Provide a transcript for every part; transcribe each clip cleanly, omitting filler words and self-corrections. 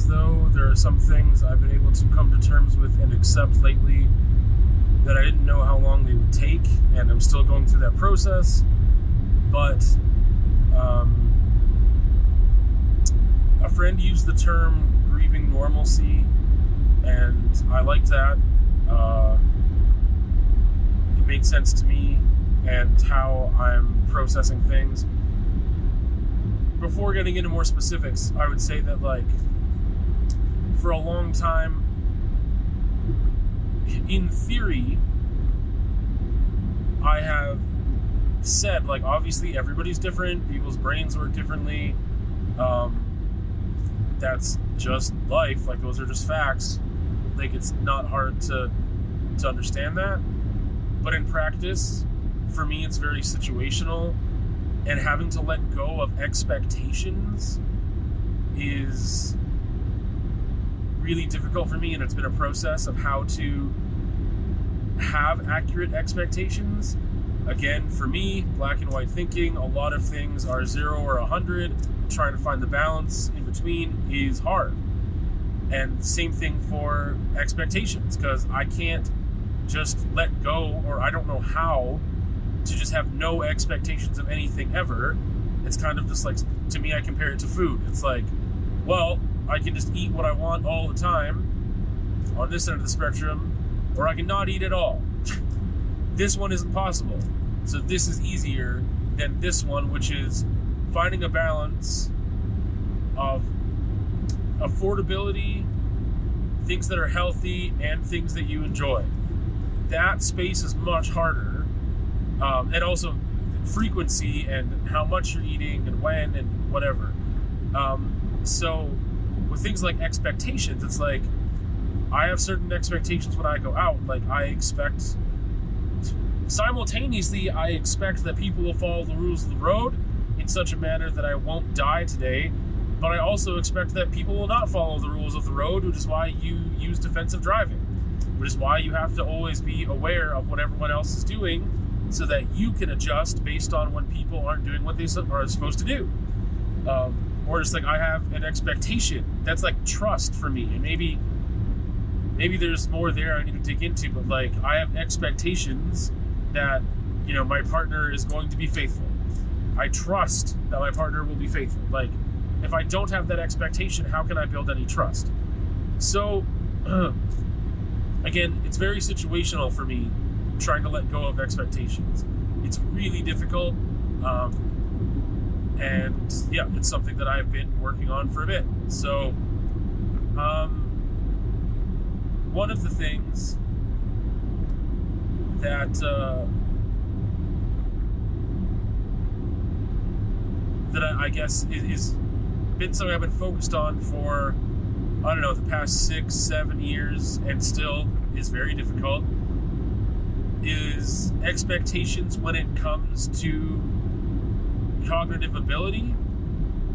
as though there are some things I've been able to come to terms with and accept lately that I didn't know how long they would take, and I'm still going through that process. But a friend used the term grieving normalcy, and I liked that. It made sense to me and how I'm processing things. Before getting into more specifics, I would say that, like, for a long time, in theory, I have said, like, obviously everybody's different, people's brains work differently, that's just life, like, those are just facts. Like, it's not hard to understand that. But in practice, for me, it's very situational, and having to let go of expectations is really difficult for me, and it's been a process of how to have accurate expectations. Again, for me, black and white thinking, a lot of things are 0 or 100. Trying to find the balance in between is hard. And same thing for expectations, because I can't just let go, or I don't know how to just have no expectations of anything ever. It's kind of just like, to me, I compare it to food. It's like, well, I can just eat what I want all the time on this end of the spectrum, or I can not eat at all. This one isn't possible. So this is easier than this one, which is finding a balance of affordability, things that are healthy, and things that you enjoy. That space is much harder. And also frequency and how much you're eating and when and whatever. So with things like expectations, it's like, I have certain expectations when I go out. Like, simultaneously, I expect that people will follow the rules of the road in such a manner that I won't die today. But I also expect that people will not follow the rules of the road, which is why you use defensive driving, which is why you have to always be aware of what everyone else is doing, so that you can adjust based on when people aren't doing what they are supposed to do. Or just like, I have an expectation. That's like trust for me. And maybe there's more there I need to dig into, but like, I have expectations that, you know, my partner is going to be faithful. I trust that my partner will be faithful. Like, if I don't have that expectation, how can I build any trust? So, again, it's very situational for me, trying to let go of expectations. It's really difficult, and yeah, it's something that I've been working on for a bit. So one of the things that I guess is been something I've been focused on for, I don't know, the past 6-7 years, and still is very difficult, is expectations when it comes to cognitive ability.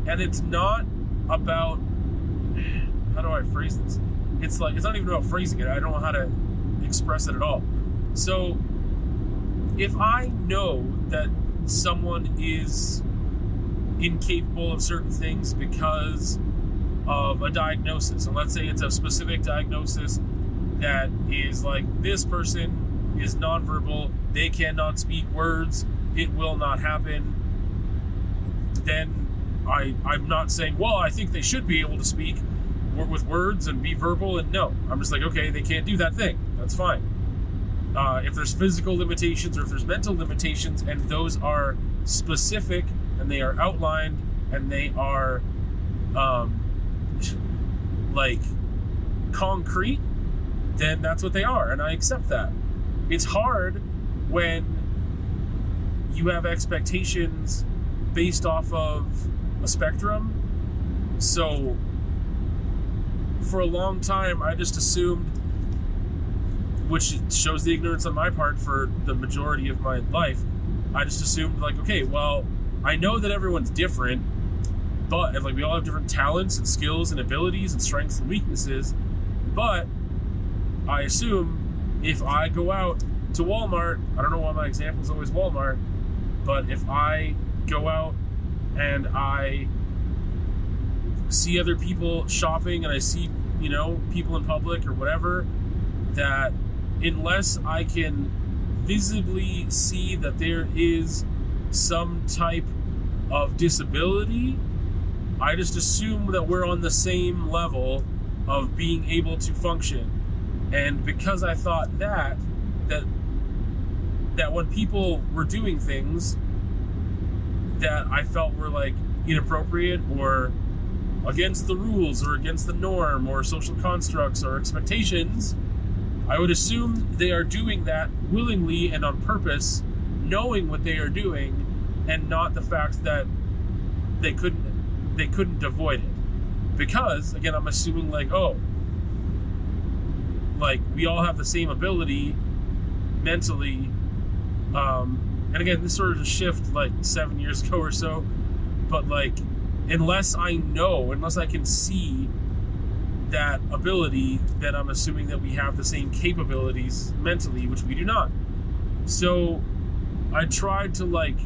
And it's not about, how do I phrase this? It's like, it's not even about phrasing it. I don't know how to express it at all. So if I know that someone is incapable of certain things because of a diagnosis, and let's say it's a specific diagnosis that is like, this person is nonverbal, they cannot speak words, it will not happen, then I'm not saying, well, I think they should be able to speak with words and be verbal, and no. I'm just like, okay, they can't do that thing. That's fine. If there's physical limitations or if there's mental limitations, and those are specific and they are outlined and they are like concrete, then that's what they are, and I accept that. It's hard when you have expectations based off of a spectrum. So for a long time, I just assumed, which shows the ignorance on my part for the majority of my life, I just assumed, like, okay, well, I know that everyone's different, but, and like, we all have different talents and skills and abilities and strengths and weaknesses, but I assume if I go out to Walmart, I don't know why my example is always Walmart, but if I go out and I see other people shopping and I see, people in public or whatever, that unless I can visibly see that there is some type of disability, I just assume that we're on the same level of being able to function. And because I thought that when people were doing things that I felt were like inappropriate or against the rules or against the norm or social constructs or expectations, I would assume they are doing that willingly and on purpose, knowing what they are doing, and not the fact that they couldn't avoid it. Because again, I'm assuming like we all have the same ability mentally. And again, this sort of just shift like 7 years ago or so, but like unless I can see that ability, then I'm assuming that we have the same capabilities mentally, which we do not. So I tried to like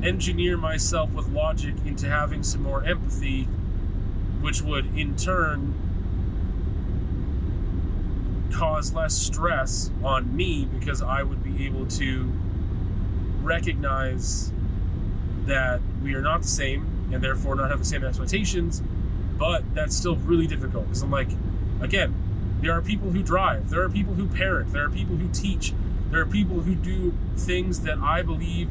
engineer myself with logic into having some more empathy, which would in turn cause less stress on me, because I would be able to recognize that we are not the same and therefore not have the same expectations. But that's still really difficult, because I'm like, again, there are people who drive, there are people who parent, there are people who teach, there are people who do things that I believe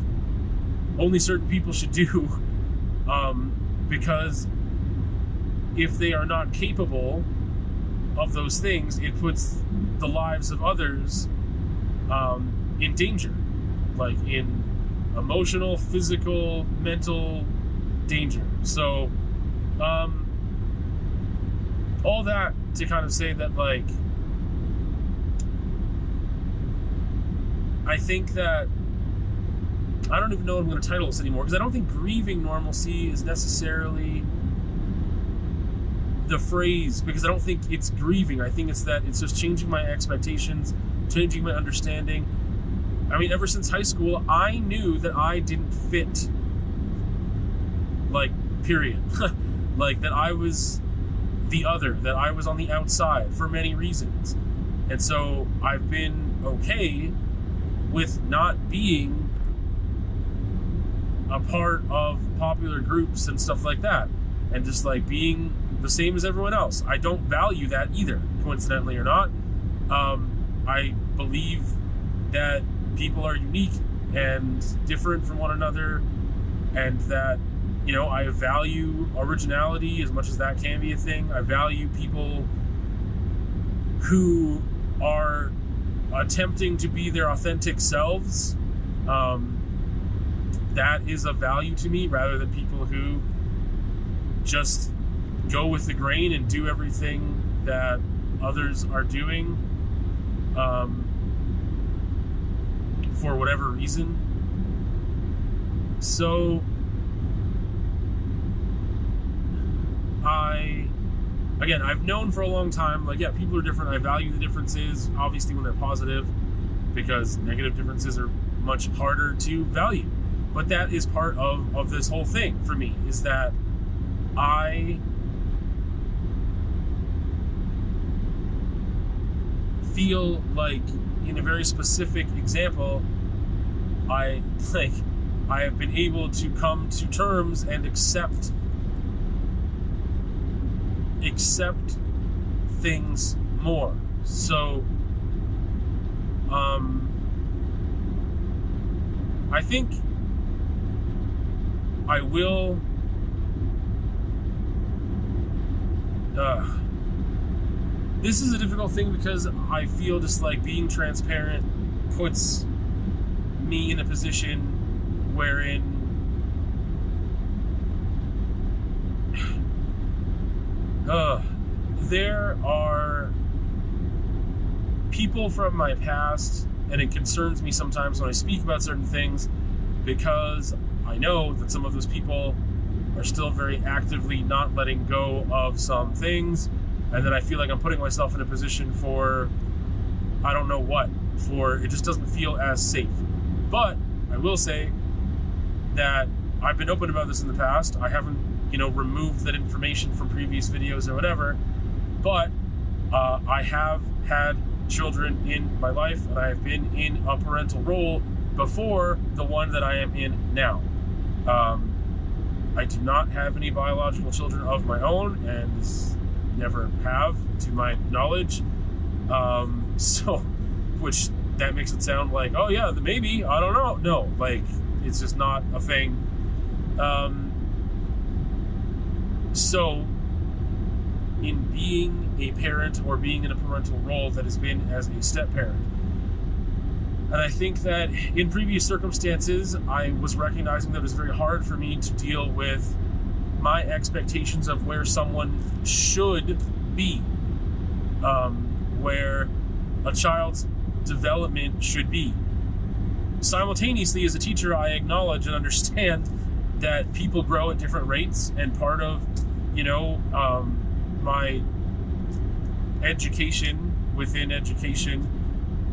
only certain people should do, because if they are not capable of those things, it puts the lives of others in danger, like in emotional, physical, mental danger. So all that to kind of say that, like, I think that I don't even know what I'm going to title this anymore, because I don't think grieving normalcy is necessarily the phrase, because I don't think it's grieving. I think it's that it's just changing my expectations, changing my understanding. I mean, ever since high school, I knew that I didn't fit, like, period. Like, that I was the other, that I was on the outside for many reasons. And so I've been okay with not being a part of popular groups and stuff like that, and just like being the same as everyone else. I don't value that either, coincidentally or not. I believe that people are unique and different from one another, and that, you know, I value originality as much as that can be a thing. I value people who are attempting to be their authentic selves. That is of value to me, rather than people who just go with the grain and do everything that others are doing for whatever reason. So I've known for a long time, like, yeah, people are different. I value the differences, obviously, when they're positive, because negative differences are much harder to value. But that is part of this whole thing for me, is that I feel like, in a very specific example, I have been able to come to terms and accept things more. So I think I will this is a difficult thing, because I feel just like being transparent puts me in a position wherein there are people from my past, and it concerns me sometimes when I speak about certain things, because I know that some of those people are still very actively not letting go of some things, and then I feel like I'm putting myself in a position for I don't know what, for it just doesn't feel as safe. But I will say that I've been open about this in the past. I haven't removed that information from previous videos or whatever. But I have had children in my life, and I have been in a parental role before the one that I am in now. I do not have any biological children of my own, and never have, to my knowledge. Which that makes it sound like, oh yeah, maybe, I don't know. No, like, it's just not a thing. So, in being a parent or being in a parental role that has been as a step-parent, and I think that in previous circumstances, I was recognizing that it was very hard for me to deal with my expectations of where someone should be, where a child's development should be. Simultaneously, as a teacher, I acknowledge and understand that people grow at different rates, and part of, my education within education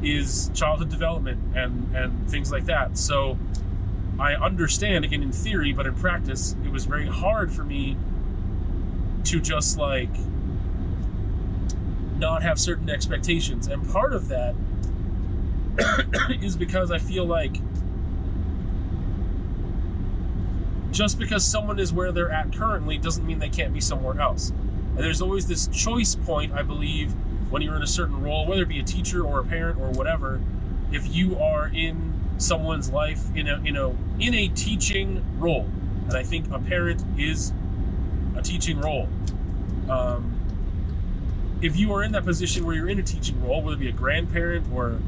is childhood development and things like that. So I understand, again, in theory, but in practice, it was very hard for me to just not have certain expectations. And part of that is because I feel like just because someone is where they're at currently doesn't mean they can't be somewhere else. And there's always this choice point, I believe, when you're in a certain role, whether it be a teacher or a parent or whatever. If you are in someone's life in a teaching role, and I think a parent is a teaching role. If you are in that position where you're in a teaching role, whether it be a grandparent or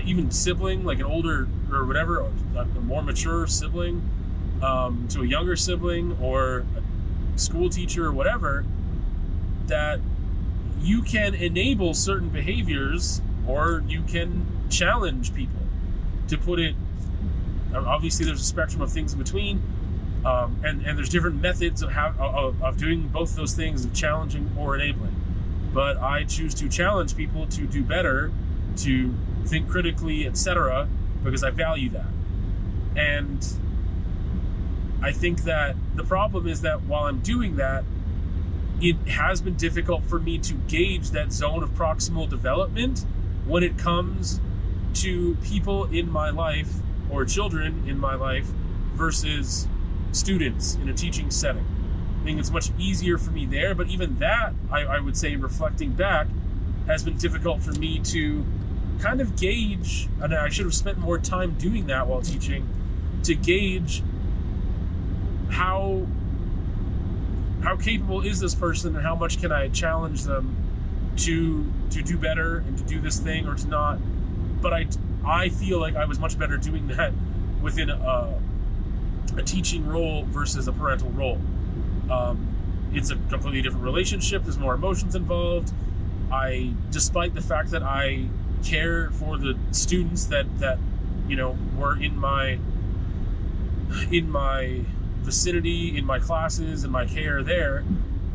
even sibling, like an older or whatever, a more mature sibling, to a younger sibling, or a school teacher or whatever, that you can enable certain behaviors or you can challenge people. To put it, obviously there's a spectrum of things in between, and there's different methods of doing both those things, of challenging or enabling. But I choose to challenge people to do better, to think critically, etc., because I value that. And I think that the problem is that while I'm doing that, it has been difficult for me to gauge that zone of proximal development when it comes to people in my life or children in my life versus students in a teaching setting. I think it's much easier for me there, but even that, I would say, reflecting back, has been difficult for me to kind of gauge, and I should have spent more time doing that while teaching, to gauge how capable is this person and how much can I challenge them to do better and to do this thing or to not. But I feel like I was much better doing that within a teaching role versus a parental role. It's a completely different relationship. There's more emotions involved. Despite the fact that I care for the students that were in my vicinity, in my classes, in my care there,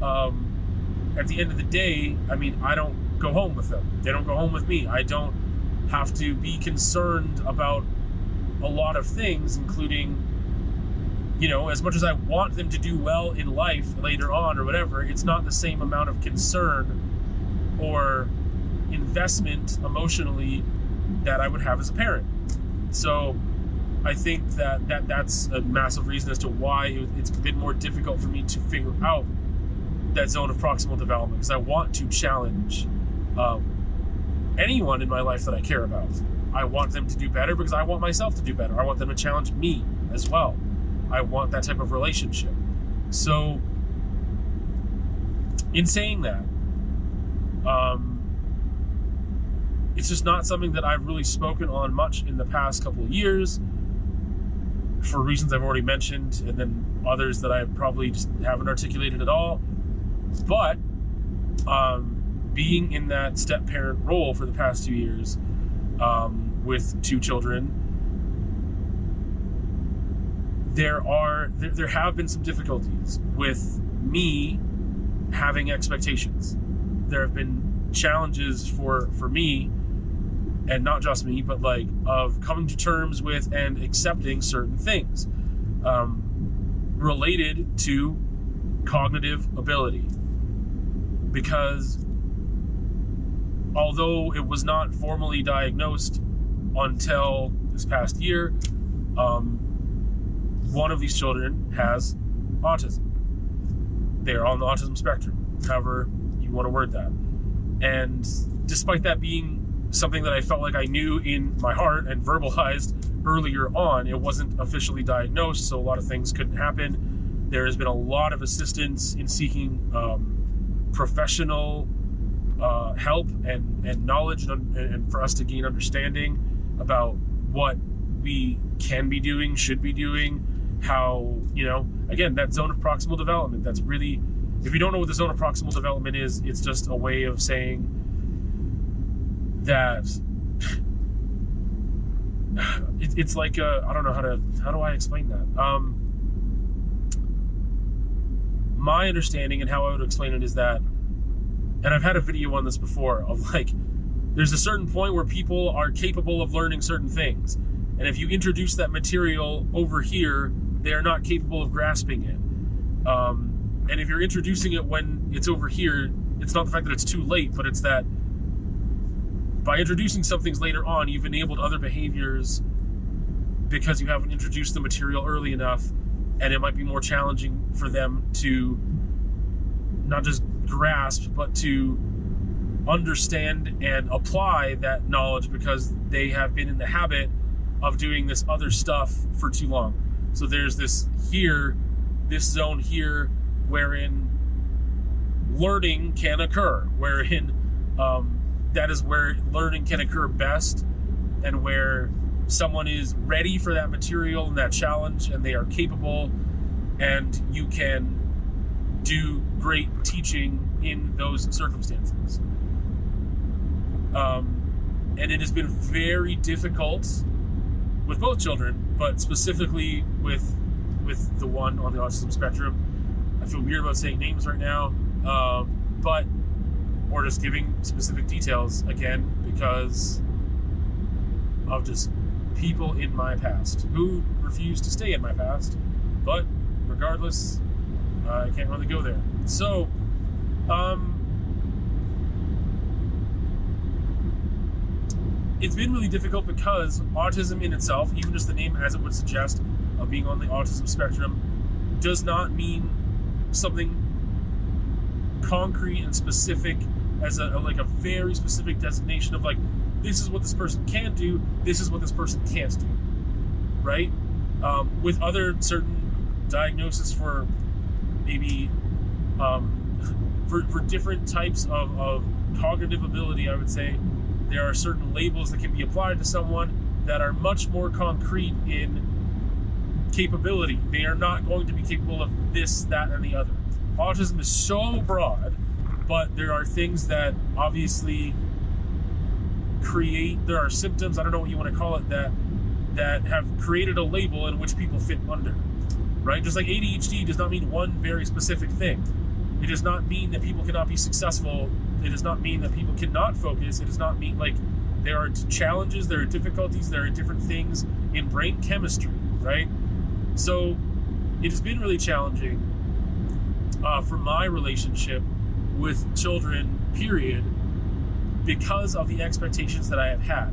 at the end of the day, I don't go home with them. They don't go home with me. I don't have to be concerned about a lot of things, including, as much as I want them to do well in life later on or whatever, it's not the same amount of concern or investment emotionally that I would have as a parent. So I think that's a massive reason as to why it's been more difficult for me to figure out that zone of proximal development, because I want to challenge anyone in my life that I care about. I want them to do better because I want myself to do better. I want them to challenge me as well. I want that type of relationship. So in saying that, it's just not something that I've really spoken on much in the past couple of years, for reasons I've already mentioned, and then others that I probably just haven't articulated at all. But being in that step-parent role for the past 2 years, with 2 children, there have been some difficulties with me having expectations. There have been challenges for me, and not just me, but of coming to terms with and accepting certain things. related to cognitive ability. Because although it was not formally diagnosed until this past year, one of these children has autism. They are on the autism spectrum, however you want to word that. And despite that being something that I felt like I knew in my heart and verbalized earlier on, it wasn't officially diagnosed, so a lot of things couldn't happen. There has been a lot of assistance in seeking professional help and knowledge and for us to gain understanding about what we can be doing, should be doing, how, again, that zone of proximal development, that's really, if you don't know what the zone of proximal development is, it's just a way of saying that it's like I don't know how do I explain that? My understanding and how I would explain it is that, and I've had a video on this before, of like, there's a certain point where people are capable of learning certain things. And if you introduce that material over here, they are not capable of grasping it. And if you're introducing it when it's over here, it's not the fact that it's too late, but it's that by introducing some things later on, you've enabled other behaviors because you haven't introduced the material early enough, and it might be more challenging for them to not just grasp, but to understand and apply that knowledge because they have been in the habit of doing this other stuff for too long. So there's this zone here wherein learning can occur, wherein that is where learning can occur best, and where someone is ready for that material and that challenge, and they are capable, and you can do great teaching in those circumstances. And it has been very difficult with both children, but specifically with the one on the autism spectrum. I feel weird about saying names right now, or just giving specific details again, because of just people in my past who refuse to stay in my past. But regardless, I can't really go there. So, it's been really difficult because autism in itself, even just the name as it would suggest of being on the autism spectrum, does not mean something concrete and specific as a very specific designation of like, this is what this person can do, this is what this person can't do, right? With other certain diagnoses for maybe for different types of cognitive ability, I would say there are certain labels that can be applied to someone that are much more concrete in capability. They are not going to be capable of this, that, and the other. Autism is so broad, but there are things that obviously there are symptoms, I don't know what you want to call it, that have created a label in which people fit under, right? Just like ADHD does not mean one very specific thing. It does not mean that people cannot be successful. It does not mean that people cannot focus. It does not mean, like, there are challenges, there are difficulties, there are different things in brain chemistry, right? So it has been really challenging for my relationship with children, period, because of the expectations that I have had.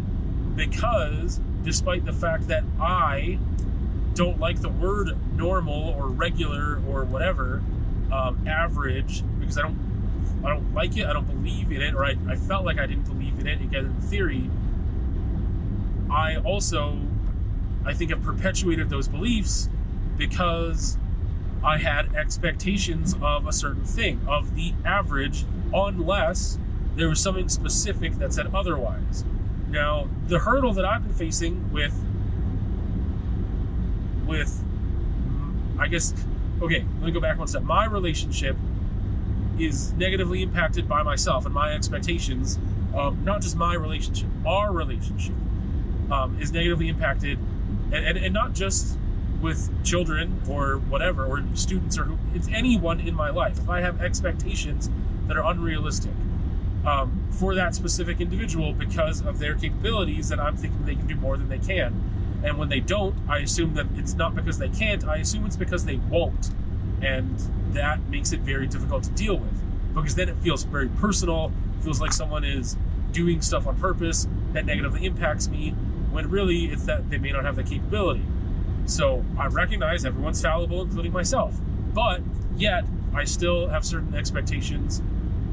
Because despite the fact that I don't like the word normal or regular or whatever, average, because I don't like it, I don't believe in it, or I felt like I didn't believe in it, again, in theory, I also, I think, have perpetuated those beliefs because I had expectations of a certain thing, of the average, unless there was something specific that said otherwise. Now, the hurdle that I've been facing with I guess, okay, let me go back one step. My relationship is negatively impacted by myself and my expectations. Not just my relationship, our relationship is negatively impacted, and not just with children or whatever, or students, or it's anyone in my life. If I have expectations that are unrealistic for that specific individual because of their capabilities, that I'm thinking they can do more than they can, And when they don't, I assume that it's not because they can't, I assume it's because they won't. And that makes it very difficult to deal with, because then it feels very personal, feels like someone is doing stuff on purpose that negatively impacts me, when really it's that they may not have the capability. So I recognize everyone's fallible, including myself, but yet I still have certain expectations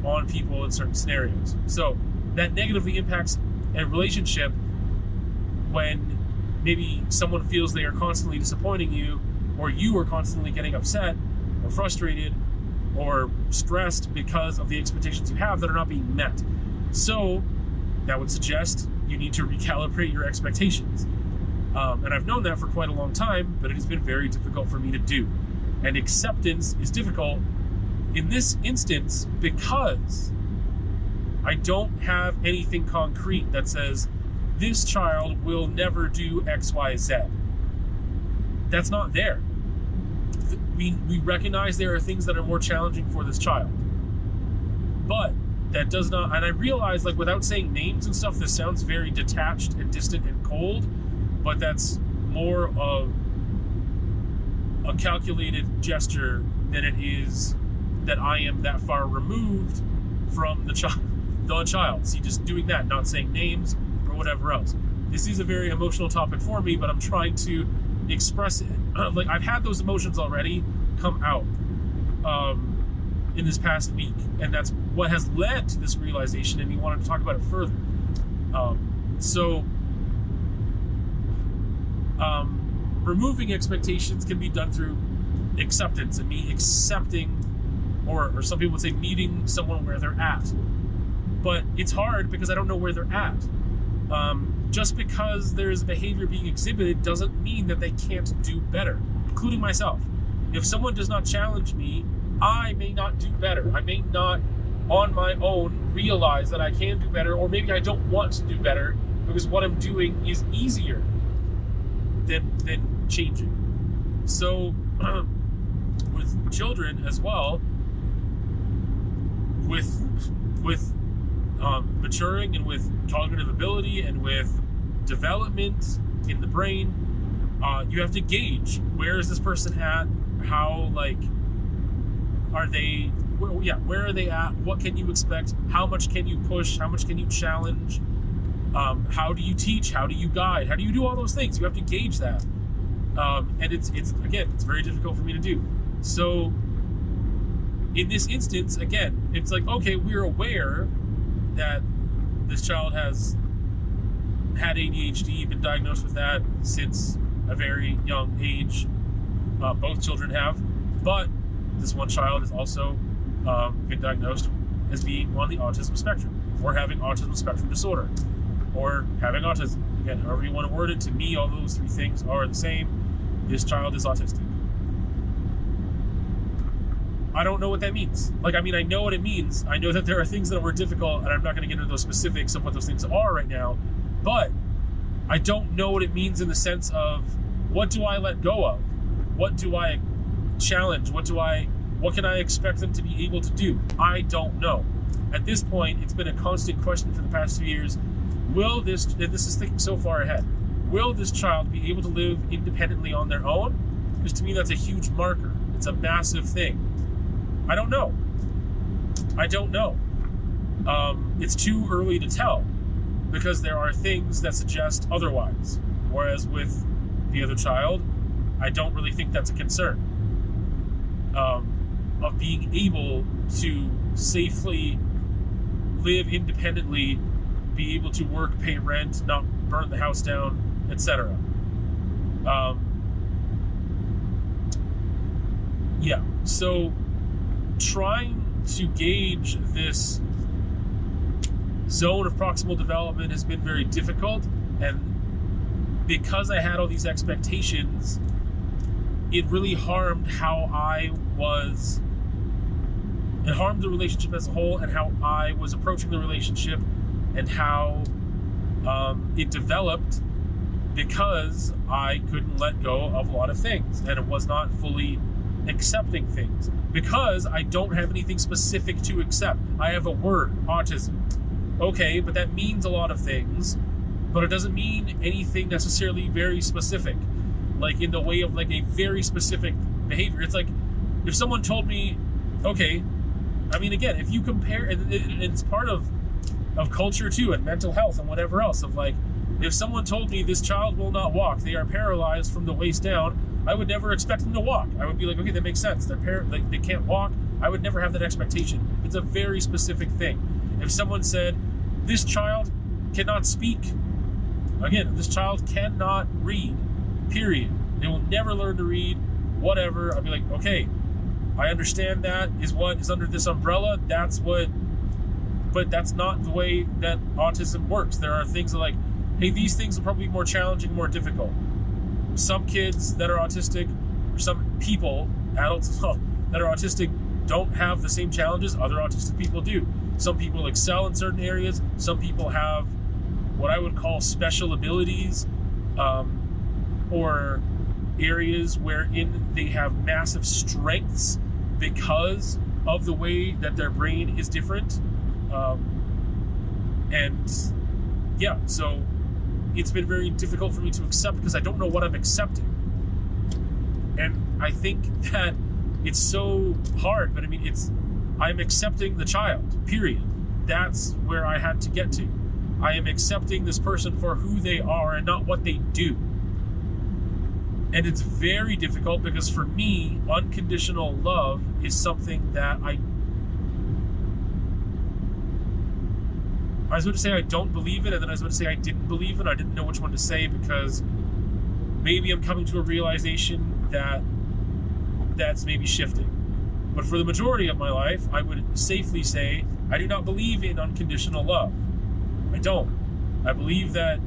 on people in certain scenarios. So that negatively impacts a relationship when maybe someone feels they are constantly disappointing you, or you are constantly getting upset or frustrated or stressed because of the expectations you have that are not being met. So that would suggest you need to recalibrate your expectations. And I've known that for quite a long time, but it has been very difficult for me to do. And acceptance is difficult in this instance because I don't have anything concrete that says this child will never do X, Y, Z. That's not there. We recognize there are things that are more challenging for this child. But that does not, and I realize, like, without saying names and stuff, this sounds very detached and distant and cold, but that's more of a calculated gesture than it is that I am that far removed from the child. See, just doing that, not saying names or whatever else. This is a very emotional topic for me, but I'm trying to express it. Like, I've had those emotions already come out in this past week, and that's what has led to this realization, and we wanted to talk about it further. Removing expectations can be done through acceptance, and me accepting, or some people would say meeting someone where they're at. But it's hard because I don't know where they're at. Just because there's behavior being exhibited doesn't mean that they can't do better, including myself. If someone does not challenge me, I may not do better. I may not, on my own, realize that I can do better, or maybe I don't want to do better because what I'm doing is easier than changing. So with children as well, with maturing and with cognitive ability and with development in the brain, you have to gauge, where is this person at? How, like, are they, where are they at? What can you expect? How much can you push? How much can you challenge? How do you teach? How do you guide? How do you do all those things? You have to gauge that. And it's again, it's very difficult for me to do. So in this instance, again, it's like, okay, we're aware that this child has had ADHD, been diagnosed with that since a very young age. Both children have, but this one child has also been diagnosed as being on the autism spectrum, or having autism spectrum disorder, or having autism. Again, however you want to word it, to me, all those three things are the same. This child is autistic. I don't know what that means. Like, I mean, I know what it means. I know that there are things that were difficult, and I'm not going to get into those specifics of what those things are right now, but I don't know what it means in the sense of, what do I let go of? What do I challenge? What can I expect them to be able to do? I don't know. At this point, it's been a constant question for the past 2 years. Will this, and this is thinking so far ahead, will this child be able to live independently on their own? Because to me, that's a huge marker. It's a massive thing. I don't know. It's too early to tell, because there are things that suggest otherwise. Whereas with the other child, I don't really think that's a concern. Of being able to safely live independently, be able to work, pay rent, not burn the house down, etc. So trying to gauge this zone of proximal development has been very difficult, and because I had all these expectations, it really harmed how it harmed the relationship as a whole, and how I was approaching the relationship, and how it developed, because I couldn't let go of a lot of things, and it was not fully accepting things, because I don't have anything specific to accept. I have a word, autism. Okay, but that means a lot of things, but it doesn't mean anything necessarily very specific, like in the way of like a very specific behavior. It's like if someone told me, okay, I mean, again, if you compare, and it's part of culture too, and mental health and whatever else, of like, if someone told me this child will not walk, they are paralyzed from the waist down, I would never expect them to walk. I would be like, okay, that makes sense. They can't walk. I would never have that expectation. It's a very specific thing. If someone said, this child cannot speak, again, this child cannot read, period. They will never learn to read, whatever. I'd be like, okay, I understand that is what is under this umbrella. But that's not the way that autism works. There are things that like, hey, these things are probably more challenging, more difficult. Some kids that are autistic, or some people, adults as well, that are autistic don't have the same challenges other autistic people do. Some people excel in certain areas. Some people have what I would call special abilities, or areas wherein they have massive strengths because of the way that their brain is different. And yeah, so it's been very difficult for me to accept because I don't know what I'm accepting. And I think that it's so hard, but I mean, I'm accepting the child, period. That's where I had to get to. I am accepting this person for who they are and not what they do. And it's very difficult because for me, unconditional love is something that I was about to say I don't believe it, and then I was about to say I didn't believe it. I didn't know which one to say because maybe I'm coming to a realization that that's maybe shifting. But for the majority of my life, I would safely say I do not believe in unconditional love. I don't. I believe that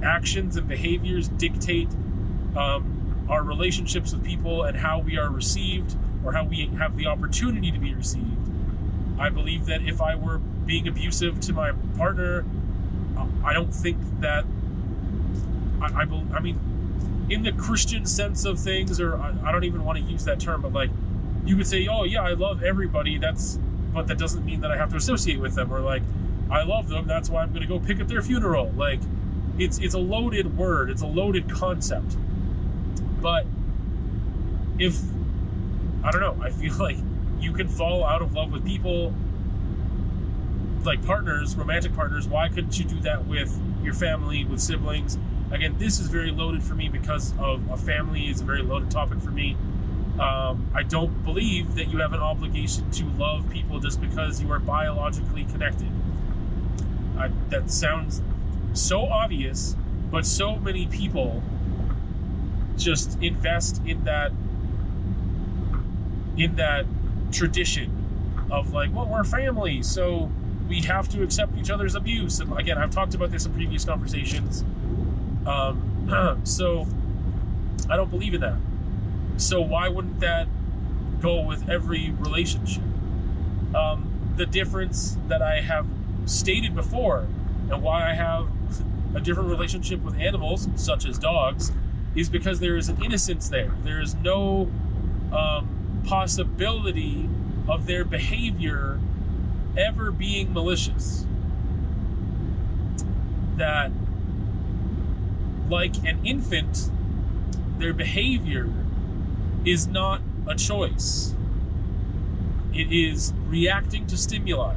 actions and behaviors dictate our relationships with people and how we are received or how we have the opportunity to be received. I believe that if I were being abusive to my partner, I don't think that I mean, in the Christian sense of things, or I don't even want to use that term, but like you could say, oh yeah, I love everybody, but that doesn't mean that I have to associate with them, or like I love them, that's why I'm going to go pick at their funeral. Like it's a loaded word, it's a loaded concept. But if, I don't know, I feel like you can fall out of love with people, like partners, romantic partners. Why couldn't you do that with your family, with siblings? Again, this is very loaded for me because of a family is a very loaded topic for me. I don't believe that you have an obligation to love people just because you are biologically connected. That sounds so obvious, but so many people just invest in that tradition of like, well, we're family, so we have to accept each other's abuse. And again, I've talked about this in previous conversations. So I don't believe in that. So why wouldn't that go with every relationship? The difference that I have stated before and why I have a different relationship with animals, such as dogs, is because there is an innocence there. There is no possibility of their behavior ever being malicious. That, like an infant, their behavior is not a choice. It is reacting to stimuli.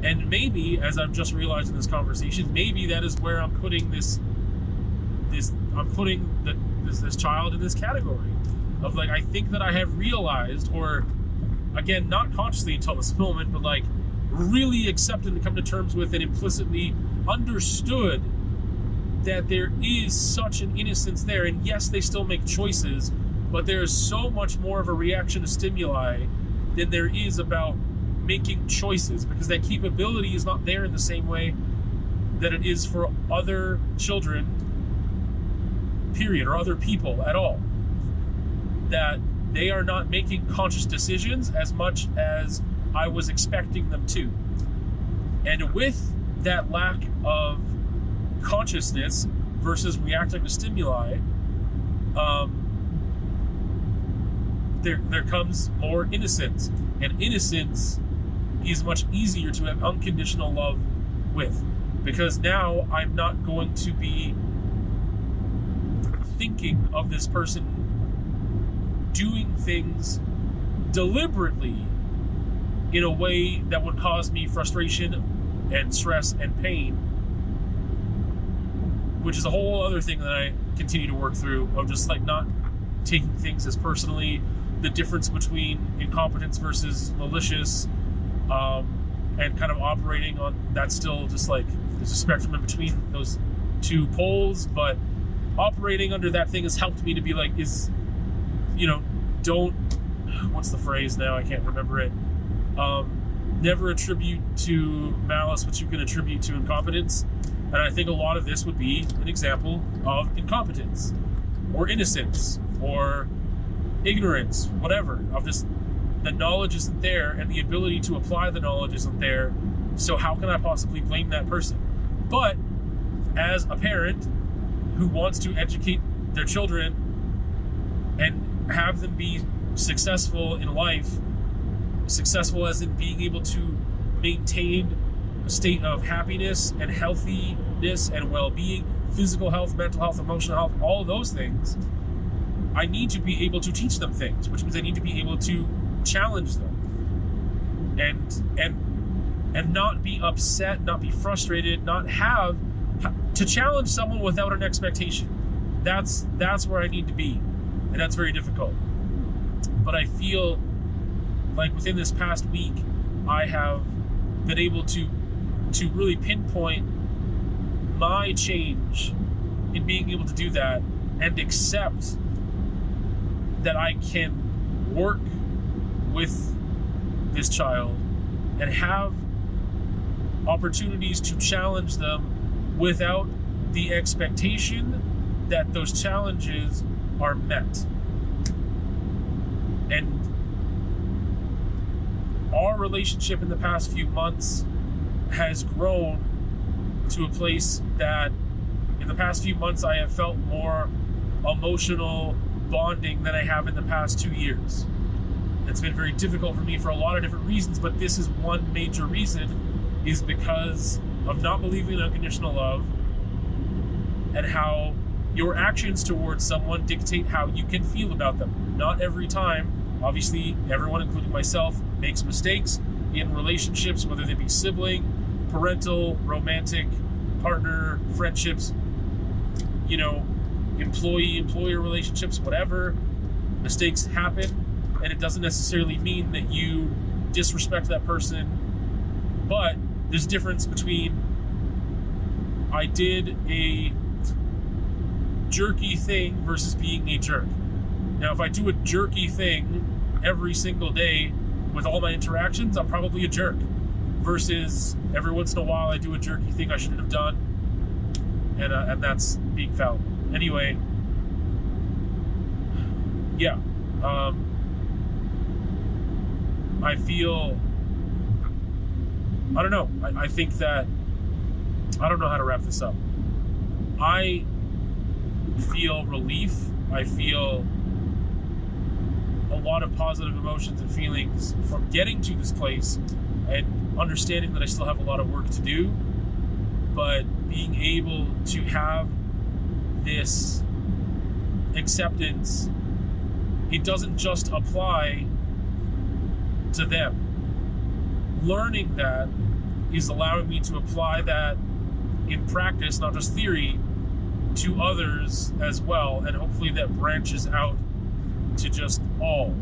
And maybe, as I've just realized in this conversation, maybe that is where I'm putting this child in this category of like, I think that I have realized, or again, not consciously until this moment, but like really accepted and come to terms with and implicitly understood that there is such an innocence there. And yes, they still make choices, but there is so much more of a reaction to stimuli than there is about making choices, because that capability is not there in the same way that it is for other children, period, or other people at all. That they are not making conscious decisions as much as I was expecting them to. And with that lack of consciousness versus reacting to stimuli, there comes more innocence. And innocence is much easier to have unconditional love with, Because now I'm not going to be thinking of this person doing things deliberately in a way that would cause me frustration and stress and pain, which is a whole other thing that I continue to work through, of just like not taking things as personally, the difference between incompetence versus malicious, and kind of operating on that. Still just like there's a spectrum in between those two poles, but operating under that thing has helped me to be like, don't, what's the phrase now? I can't remember it. Never attribute to malice what you can attribute to incompetence. And I think a lot of this would be an example of incompetence or innocence or ignorance, whatever, of this. The knowledge isn't there and the ability to apply the knowledge isn't there. So how can I possibly blame that person? But as a parent who wants to educate their children and have them be successful in life, successful as in being able to maintain a state of happiness and healthiness and well-being, physical health, mental health, emotional health, all of those things, I need to be able to teach them things, which means I need to be able to challenge them and not be upset, not be frustrated, not have to challenge someone without an expectation. That's where I need to be, and that's very difficult. But I feel like within this past week, I have been able to really pinpoint my change in being able to do that and accept that I can work with this child and have opportunities to challenge them without the expectation that those challenges are met. And our relationship in the past few months has grown to a place that in the past few months I have felt more emotional bonding than I have in the past 2 years. It's been very difficult for me for a lot of different reasons, but this is one major reason, is because of not believing in unconditional love and how your actions towards someone dictate how you can feel about them. Not every time, obviously, everyone, including myself, makes mistakes in relationships, whether they be sibling, parental, romantic, partner, friendships, employee-employer relationships, whatever. Mistakes happen. And it doesn't necessarily mean that you disrespect that person, but there's a difference between I did a jerky thing versus being a jerk. Now, if I do a jerky thing every single day with all my interactions, I'm probably a jerk, versus every once in a while I do a jerky thing I shouldn't have done, and that's being fallible. Anyway, yeah. I feel, I don't know, I think that, I don't know how to wrap this up. I feel relief. I feel a lot of positive emotions and feelings from getting to this place and understanding that I still have a lot of work to do, but being able to have this acceptance, it doesn't just apply to them. Learning that is allowing me to apply that in practice, not just theory, to others as well, and hopefully that branches out to just all.